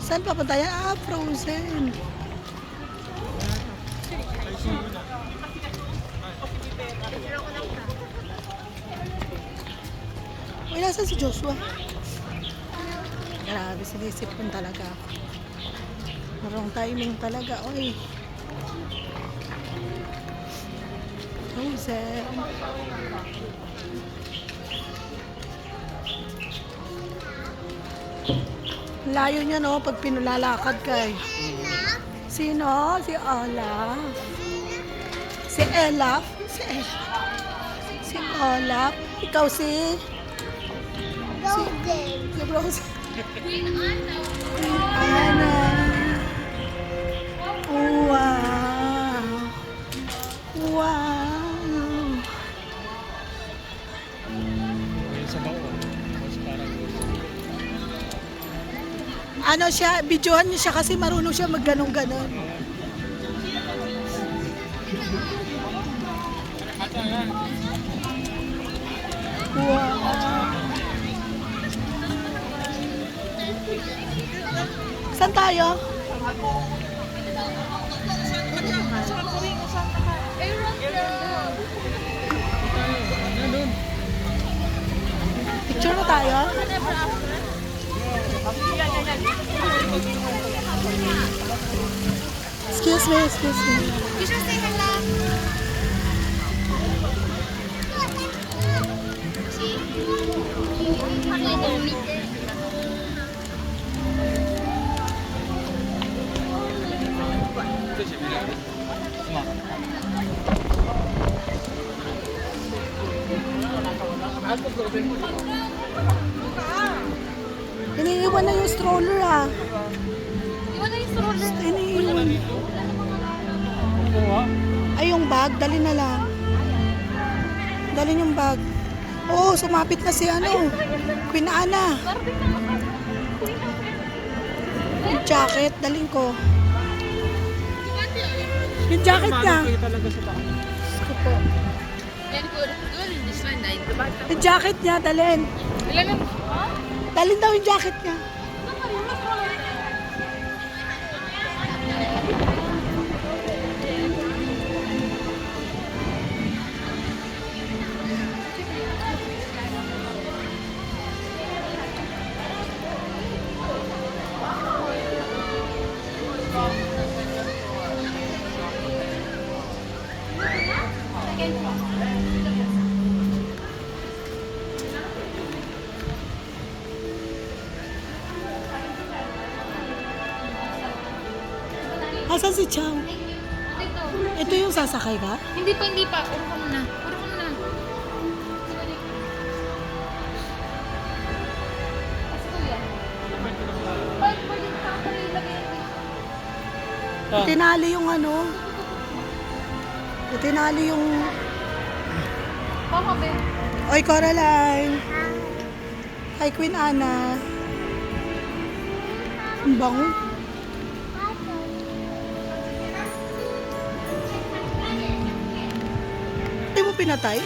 Saan papunta yan? Ah, Frozen. Uy, nasan si Joshua? Grabe, sinisipon talaga ako. Marong timing talaga. Uy. Frozen. Layo niya, no? Pag pinulalakad ka eh. Sino? Si Olaf. Si Elaf. Si Olaf. Ikaw si... Si Rose. Queen Anna. Wow. Wow. Ano siya, videohan niya siya kasi marunong siya magganon-ganon. Wow. Saan tayo? Picture na tayo? Excuse me, excuse me. You should say hello. Iniiwan na yung stroller ah. Iwan na yung stroller. Iniiwan. Ay, yung bag, dali na lang. Dali yung bag. Oo, sumapit na si ano, Queen Anna. Yung jacket, dalhin ko. Yung jacket niya. Gusto ko. Yung jacket niya, dalhin. Dalhin daw yung jacket niya. Asan si Chow? Dito. Ito yung sasakay ka? Hindi pa, hindi pa. Puro ka muna. Puro ka muna. Kasi kuya. Pwede ka pa rin ilagay. Tinali yung ano. Tinali yung... Papa, be. Oy, Coraline. Hi, Queen Anna. Ang bango. Hindi mo pinatay?